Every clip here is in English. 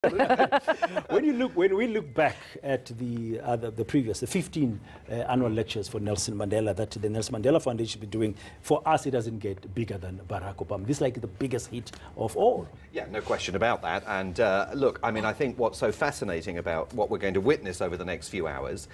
When we look back at the previous, the 15 annual lectures for Nelson Mandela that the Nelson Mandela Foundation has been doing, for us it doesn't get bigger than Barack Obama. This is like the biggest hit of all. Yeah, no question about that. And look, I mean, I think what's so fascinating about what we're going to witness over the next few hours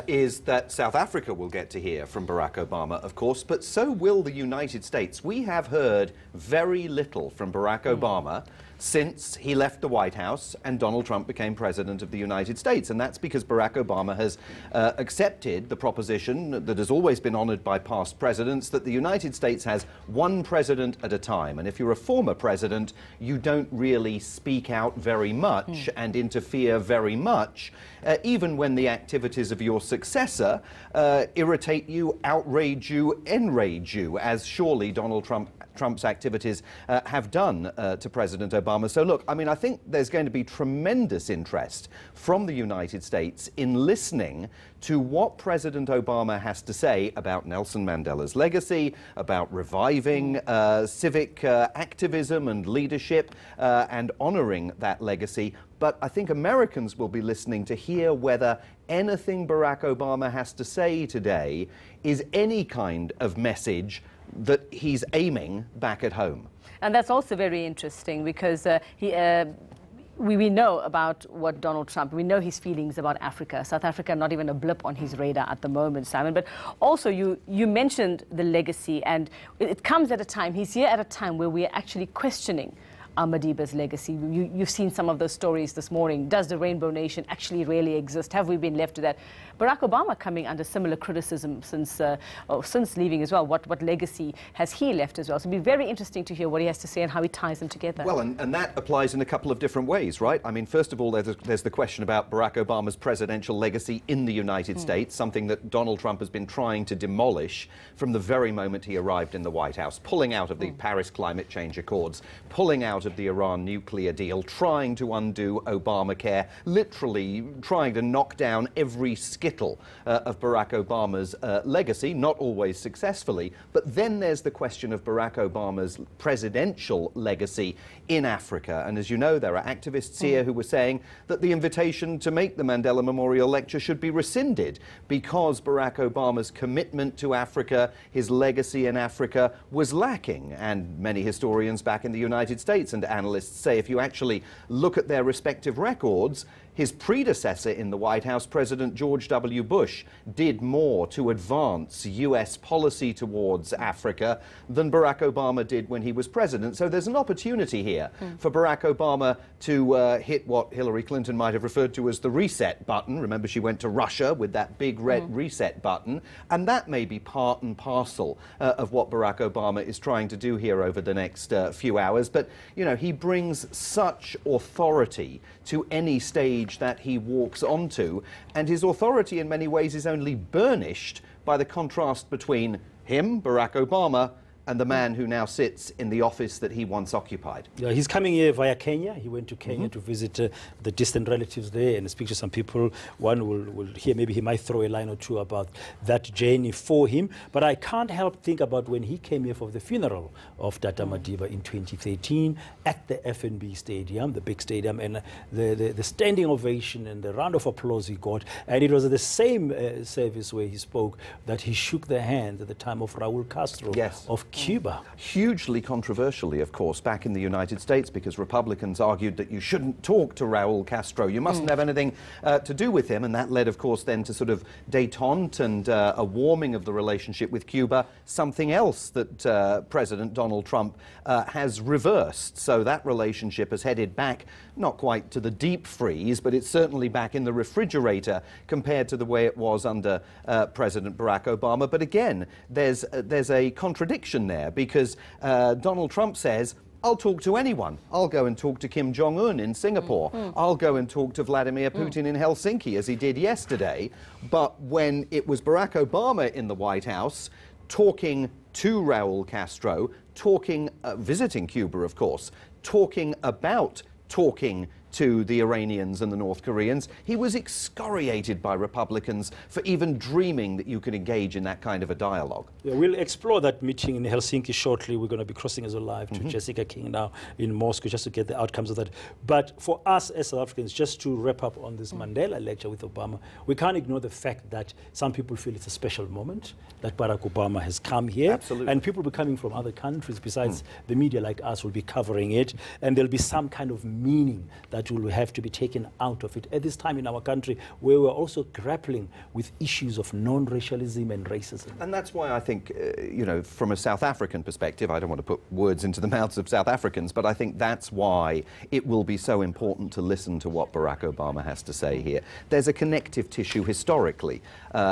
is that South Africa will get to hear from Barack Obama, of course, but so will the United States. We have heard very little from Barack Obama since he left the White House and Donald Trump became President of the United States. And that's because Barack Obama has accepted the proposition that has always been honored by past presidents, that the United States has one president at a time. And if you're a former president, you don't really speak out very much and interfere very much, even when the activities of your successor irritate you, outrage you, enrage you, as surely Donald Trump's activities have done to President Obama. So look, I mean, I think there's going to be tremendous interest from the United States in listening to what President Obama has to say about Nelson Mandela's legacy, about reviving civic activism and leadership and honoring that legacy. But I think Americans will be listening to hear whether anything Barack Obama has to say today is any kind of message that he's aiming back at home. And that's also very interesting because we know about what Donald Trump, we know his feelings about Africa. South Africa, not even a blip on his radar at the moment, Simon. But also you mentioned the legacy, and it comes at a time, he's here at a time where we're actually questioning Madiba's legacy. You've seen some of those stories this morning. Does the Rainbow Nation actually really exist? Have we been left to that? Barack Obama coming under similar criticism since leaving as well. What legacy has he left as well? So it'll be very interesting to hear what he has to say and how he ties them together. Well, and that applies in a couple of different ways, right? I mean, first of all, there's the question about Barack Obama's presidential legacy in the United States, something that Donald Trump has been trying to demolish from the very moment he arrived in the White House, pulling out of the Paris Climate Change Accords, pulling out of the Iran nuclear deal, trying to undo Obamacare, literally trying to knock down every skittle of Barack Obama's legacy, not always successfully. But then there's the question of Barack Obama's presidential legacy in Africa. And as you know, there are activists here who were saying that the invitation to make the Mandela Memorial Lecture should be rescinded because Barack Obama's commitment to Africa, his legacy in Africa, was lacking. And many historians back in the United States and analysts say if you actually look at their respective records, his predecessor in the White House, President George W. Bush, did more to advance U.S. policy towards Africa than Barack Obama did when he was president. So there's an opportunity here for Barack Obama to hit what Hillary Clinton might have referred to as the reset button. Remember, she went to Russia with that big red reset button. And that may be part and parcel of what Barack Obama is trying to do here over the next few hours. But, you know, he brings such authority to any stage that he walks onto, and his authority in many ways is only burnished by the contrast between him, Barack Obama, and the man who now sits in the office that he once occupied. Yeah, he's coming here via Kenya. He went to Kenya to visit the distant relatives there and speak to some people. One will hear, maybe he might throw a line or two about that journey for him. But I can't help think about when he came here for the funeral of Tata Madiba in 2013 at the FNB Stadium, the big stadium, and the standing ovation and the round of applause he got. And it was the same service where he spoke that he shook the hand at the time of Raul Castro of Cuba. Hugely controversially, of course, back in the United States, because Republicans argued that you shouldn't talk to Raul Castro, you mustn't have anything to do with him, and that led, of course, then to sort of détente and a warming of the relationship with Cuba, something else that President Donald Trump has reversed. So that relationship has headed back, not quite to the deep freeze, but it's certainly back in the refrigerator compared to the way it was under President Barack Obama. But again, there's a contradiction there, because Donald Trump says, I'll talk to anyone. I'll go and talk to Kim Jong-un in Singapore. I'll go and talk to Vladimir Putin in Helsinki, as he did yesterday. But when it was Barack Obama in the White House, talking to Raul Castro, visiting Cuba, of course, talking about talking to the Iranians and the North Koreans. He was excoriated by Republicans for even dreaming that you could engage in that kind of a dialogue. Yeah, we'll explore that meeting in Helsinki shortly. We're going to be crossing as well live to Jessica King now in Moscow just to get the outcomes of that. But for us as South Africans, just to wrap up on this Mandela lecture with Obama, we can't ignore the fact that some people feel it's a special moment that Barack Obama has come here. Absolutely. And people will be coming from other countries besides the media like us will be covering it. And there'll be some kind of meaning that will have to be taken out of it at this time in our country where we're also grappling with issues of non-racialism and racism. And that's why I think, you know, from a South African perspective, I don't want to put words into the mouths of South Africans, but I think that's why it will be so important to listen to what Barack Obama has to say here. There's a connective tissue historically.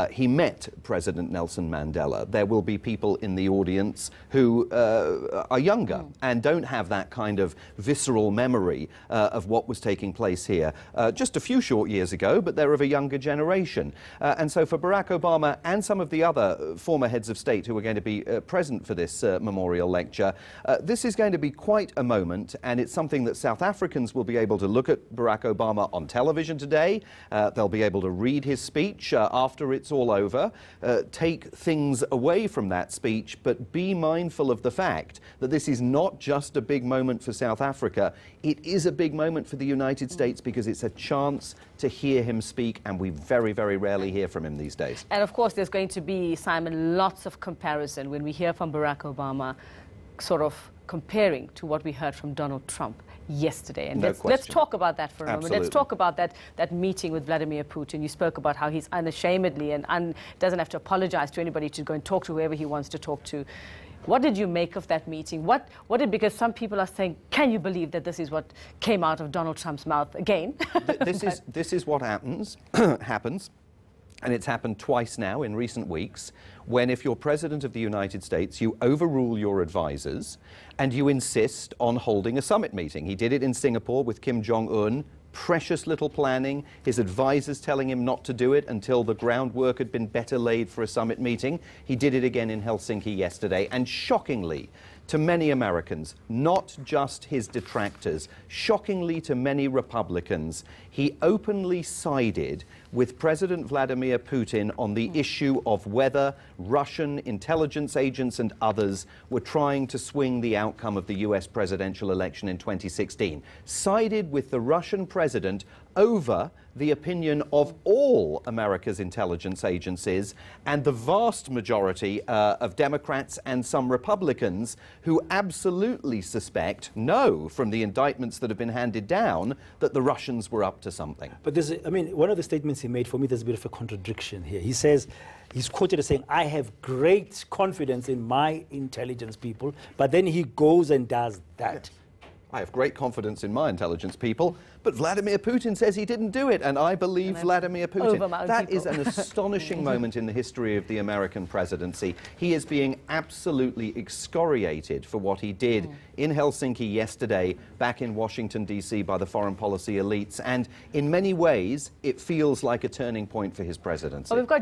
He met President Nelson Mandela. There will be people in the audience who are younger and don't have that kind of visceral memory of what was taking place here just a few short years ago, but they're of a younger generation. And so for Barack Obama and some of the other former heads of state who are going to be present for this memorial lecture, this is going to be quite a moment, and it's something that South Africans will be able to look at Barack Obama on television today. They'll be able to read his speech after it's all over, take things away from that speech, but be mindful of the fact that this is not just a big moment for South Africa, it is a big moment for the United States because it's a chance to hear him speak, and we very, very rarely hear from him these days. And of course, there's going to be, Simon, lots of comparison when we hear from Barack Obama, sort of comparing to what we heard from Donald Trump yesterday. And let's talk about that for a moment. Let's talk about that meeting with Vladimir Putin. You spoke about how he's unashamedly and doesn't have to apologize to anybody to go and talk to whoever he wants to talk to. What did you make of that meeting? Because some people are saying, can you believe that this is what came out of Donald Trump's mouth again? This is what happens, and it's happened twice now in recent weeks, when if you're President of the United States, you overrule your advisors and you insist on holding a summit meeting. He did it in Singapore with Kim Jong-un. Precious little planning, his advisors telling him not to do it until the groundwork had been better laid for a summit meeting. He did it again in Helsinki yesterday, and shockingly to many Americans, not just his detractors, shockingly to many Republicans, he openly sided with President Vladimir Putin on the issue of whether Russian intelligence agents and others were trying to swing the outcome of the US presidential election in 2016. Sided with the Russian president over the opinion of all America's intelligence agencies and the vast majority of Democrats and some Republicans who absolutely suspect, know from the indictments that have been handed down, that the Russians were up to something. But there's, I mean, one of the statements he made, for me, there's a bit of a contradiction here. He says, he's quoted as saying, I have great confidence in my intelligence people, but then he goes and does that. I have great confidence in my intelligence people, but Vladimir Putin says he didn't do it, and I believe Vladimir Putin. That is an astonishing moment in the history of the American presidency. He is being absolutely excoriated for what he did in Helsinki yesterday, back in Washington, D.C. by the foreign policy elites, and in many ways, it feels like a turning point for his presidency. Well, we've got